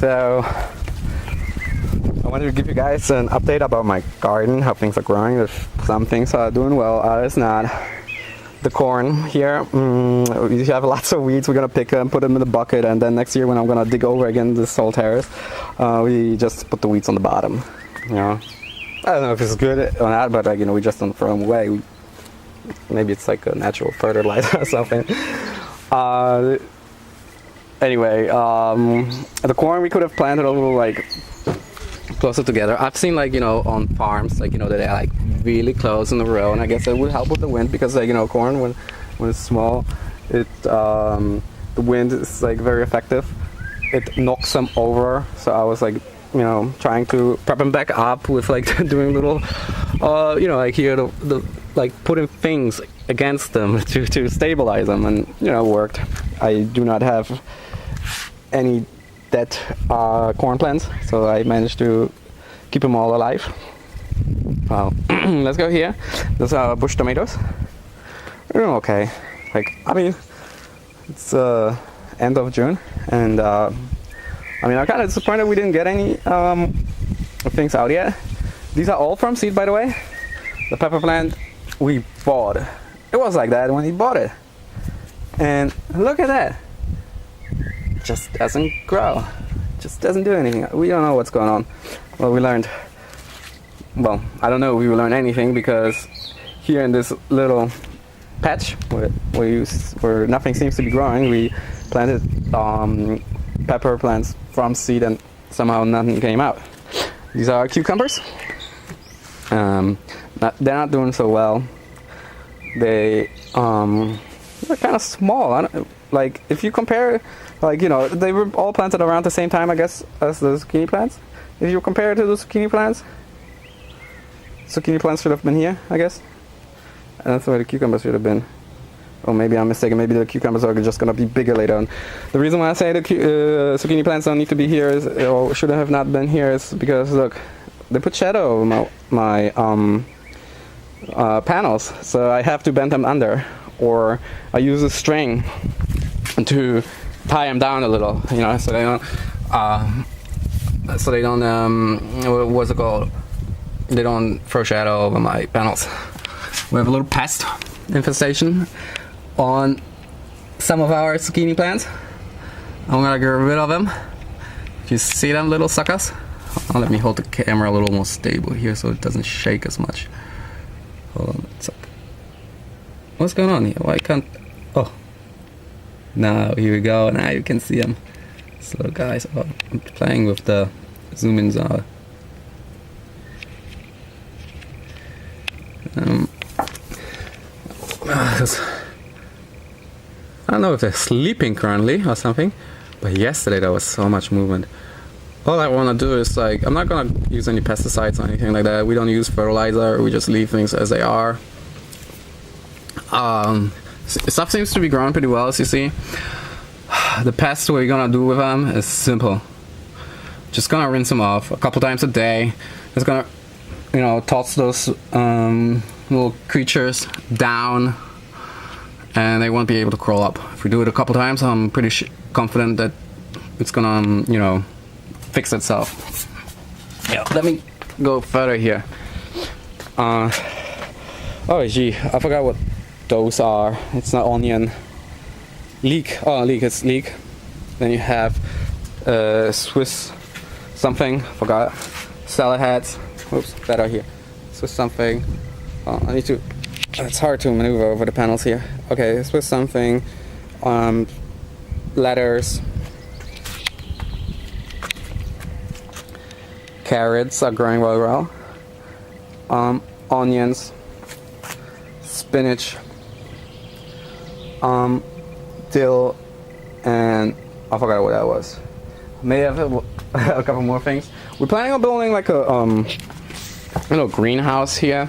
So I wanted to give you guys an update about my garden, how things are growing. There's some things are doing well, others not. The corn here, we have lots of weeds. We're gonna pick them, put them in the bucket, and then next year when I'm gonna dig over again this whole terrace, we just put the weeds on the bottom. You know, I don't know if it's good or not, but we just don't throw them away. Maybe it's like a natural fertilizer or something. Anyway, the corn we could have planted a little closer together. I've seen on farms that they're really close in the row, and I guess it would help with the wind because corn when it's small, the wind is very effective. It knocks them over. So I was trying to prep them back up with doing little here the putting things against them to stabilize them, and it worked. I do not have any dead corn plants, so I managed to keep them all alive. Well, let's go here. Those are bush tomatoes. They're doing okay. It's end of June, and I'm kind of disappointed we didn't get any things out yet. These are all from seed, by the way. The pepper plant we bought. It was like that when he bought it, and look at that. Just doesn't grow, just doesn't do anything. We don't know what's going on. Well, I don't know if we will learn anything, because here in this little patch where nothing seems to be growing, we planted pepper plants from seed, and somehow nothing came out. These are cucumbers. They're not doing so well. They're kind of small. If you compare, they were all planted around the same time, I guess, as the zucchini plants. If you compare it to the zucchini plants should have been here, I guess. And that's where the cucumbers should have been. Or maybe I'm mistaken. Maybe the cucumbers are just gonna be bigger later on. The reason why I say the zucchini plants don't need to be here or should have not been here is because look, they put shadow over my panels, so I have to bend them under, or I use a string to tie them down a little, so they don't what's it called? They don't throw shadow over my panels. We have a little pest infestation on some of our zucchini plants. I'm gonna get rid of them. If you see them little suckers, let me hold the camera a little more stable here so it doesn't shake as much. Hold on, what's going on here? Why can't? Oh, now here we go. Now you can see them. These little guys. Oh, I'm playing with the zoom-ins. I don't know if they're sleeping currently or something, but yesterday there was so much movement. All I want to do is I'm not gonna use any pesticides or anything like that. We don't use fertilizer. We just leave things as they are. Stuff seems to be growing pretty well, as you see. The pest we're gonna do with them is simple. Just gonna rinse them off a couple times a day. Just gonna toss those little creatures down, and they won't be able to crawl up. If we do it a couple times, I'm pretty confident that it's gonna fix itself. Yeah, let me go further here. Oh gee, I forgot what those are. It's not onion. Leek. Oh, leek. It's leek. Then you have Swiss something. Forgot. Salad heads. Oops, that are here. Swiss something. Oh, I need to. It's hard to maneuver over the panels here. Okay, Swiss something. Lettuce. Carrots are growing well. Onions, spinach, dill, and I forgot what that was. May have a couple more things. We're planning on building a little greenhouse here.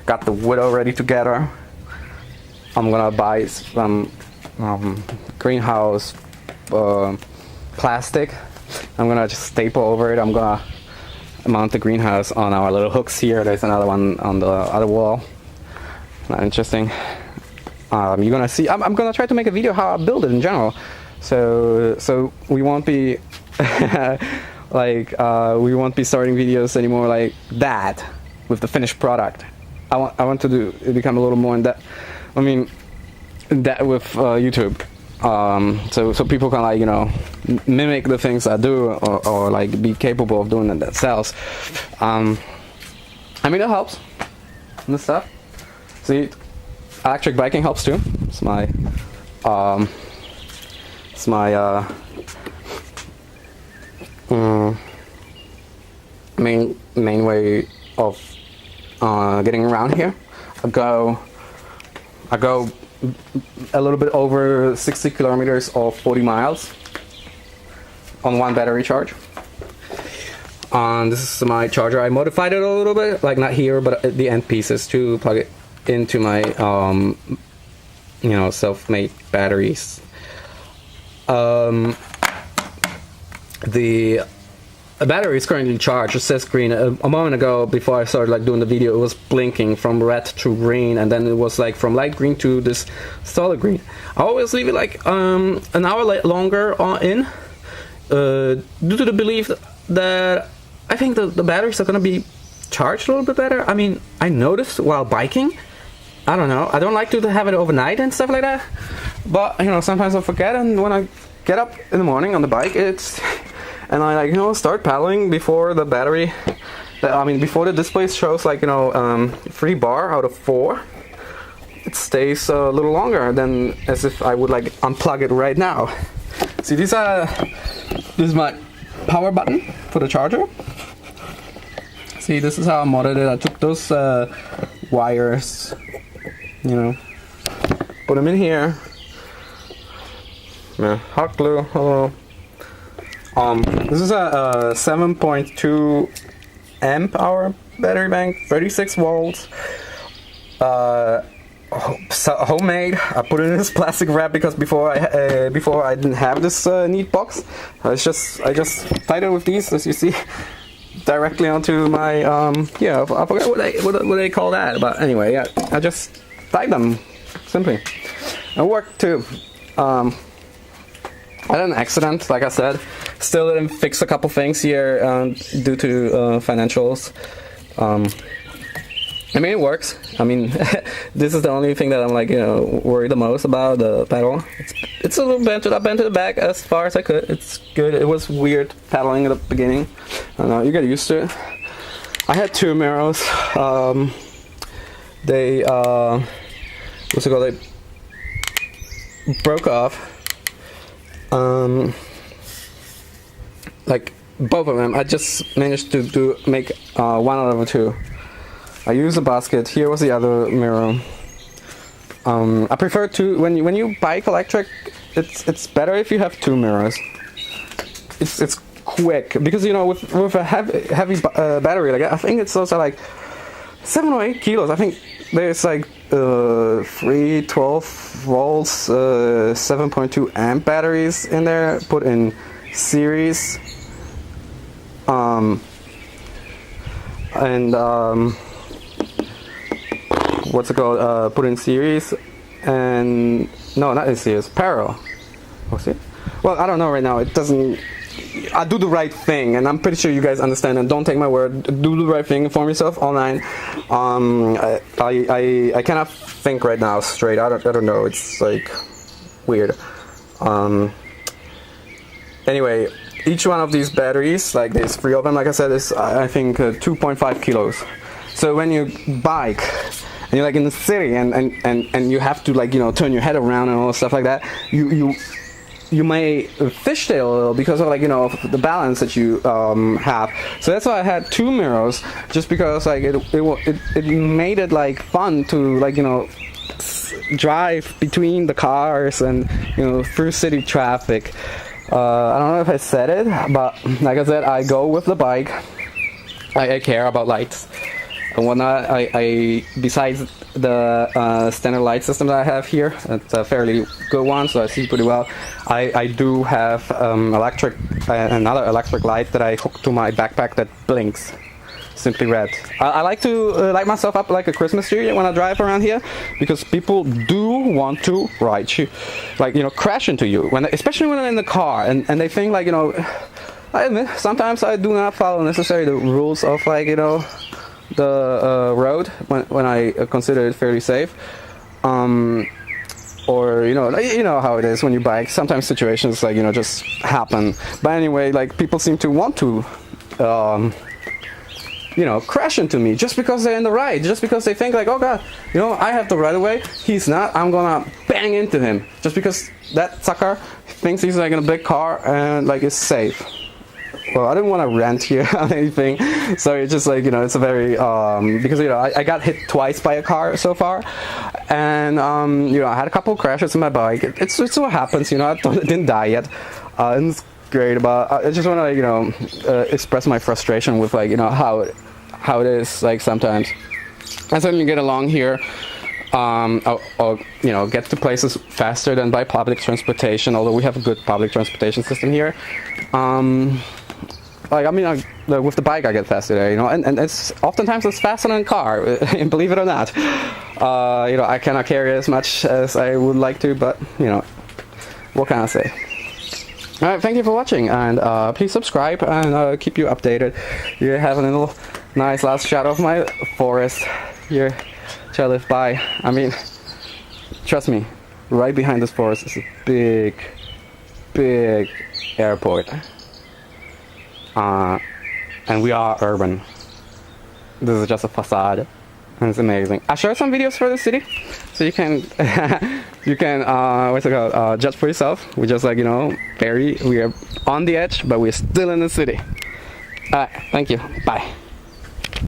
Got the wood already together. I'm gonna buy some greenhouse plastic. I'm gonna just staple over it. I'm gonna mount the greenhouse on our little hooks here. There's another one on the other wall. Not interesting. You're gonna see. I'm gonna try to make a video how I build it in general. So we won't be like we won't be starting videos anymore like that with the finished product. I want to become a little more in that. I mean, that with YouTube. So people can like, you know, mimic the things I do, or like be capable of doing it themselves. I mean, it helps and stuff. See, electric biking helps too. It's my main way of getting around here. I go a little bit over 60 kilometers or 40 miles on one battery charge. This is my charger. I modified it a little bit, like not here, but at the end pieces to plug it into my you know, self-made batteries. The battery is currently charged. It says green. A moment ago, before I started like doing the video, it was blinking from red to green, and then it was like from light green to this solid green. I always leave it like an hour longer in, due to the belief that I think the batteries are gonna be charged a little bit better. I mean, I noticed while biking, I don't know, I don't like to have it overnight and stuff like that, but you know, sometimes I forget, and when I get up in the morning on the bike, and I like, you know, start paddling before the battery, before the display shows like, you know, 3 bar out of 4, it stays a little longer than as if I would like unplug it right now. See, this is my power button for the charger. See, this is how I modded it. I took those wires, you know, put them in here. Yeah, hot glue. Hello. This is a 7.2 amp hour battery bank, 36 volts. Homemade. I put it in this plastic wrap because before I didn't have this neat box. I just tied it with these, as you see, directly onto my yeah, I forgot what they call that, but anyway, yeah, I just tied them simply. It worked too. I had an accident, like I said. Still didn't fix a couple things here due to financials. I mean, it works. I mean, this is the only thing that I'm like, you know, worried the most about, the pedal. It's a little bent. I bent it back as far as I could. It's good. It was weird paddling at the beginning. I don't know, you get used to it. I had 2 mirrors. They what's it called? They broke off. Like both of them. I just managed to make 1 out of 2. I used a basket. Here was the other mirror. I prefer to when you bike electric. It's better if you have 2 mirrors. It's quick because, you know, with a heavy battery, like I think it's also like 7 or 8 kilos. I think there's like 3 12 volts 7.2 amp batteries in there, put in series, what's it called, put in series, and no, not in series, parallel. What's it? Well, I don't know right now. It doesn't. I do the right thing, and I'm pretty sure you guys understand. And don't take my word. Do the right thing. Inform yourself online. I cannot think right now straight. I don't know. It's like weird. Anyway, each one of these batteries, like there's 3 of them, like I said, is I think 2.5 kilos. So when you bike and you're like in the city and you have to, like, you know, turn your head around and all stuff like that, you may fishtail a little because of, like, you know, the balance that you have. So that's why I had 2 mirrors, just because like it made it like fun to, like, you know, drive between the cars and, you know, through city traffic. I don't know if I said it, but like I said, I go with the bike. I care about lights and whatnot. I besides the standard light system that I have here, it's a fairly good one, so I see pretty well. I do have another electric light that I hook to my backpack that blinks. Simply red. I like to light myself up like a Christmas tree when I drive around here, because people do want to ride you, like, you know, crash into you, especially when they're in the car, and they think, like, you know, I admit sometimes I do not follow necessarily the rules of like, you know, the road when I consider it fairly safe. Or you know how it is when you bike. Sometimes situations like, you know, just happen. But anyway, like people seem to want to you know, crash into me just because they're in the right, just because they think like, oh god, you know, I have the right of way, he's not, I'm gonna bang into him just because that sucker thinks he's like in a big car and like is safe. Well, I didn't want to rant here on anything, so it's just like, you know, it's a very because, you know, I got hit twice by a car so far, and you know, I had a couple of crashes on my bike. It's what happens, you know. I didn't die yet, and it's great, but I just want to, you know, express my frustration with like, you know, how it is like sometimes. I certainly get along here. Or you know, get to places faster than by public transportation, although we have a good public transportation system here. Like, I mean, with the bike I get faster there, you know, and it's oftentimes it's faster than a car, believe it or not. You know, I cannot carry as much as I would like to, but, you know, what can I say? Alright, thank you for watching, and please subscribe, and I'll keep you updated. You're having a little nice last shot of my forest here, which I live by. I mean, trust me, right behind this forest is a big airport. And we are urban. This is just a facade, and it's amazing. I shared some videos for the city, so you can what's it called? Judge for yourself. We're just like, you know, we are on the edge, but we're still in the city. Alright, thank you. Bye.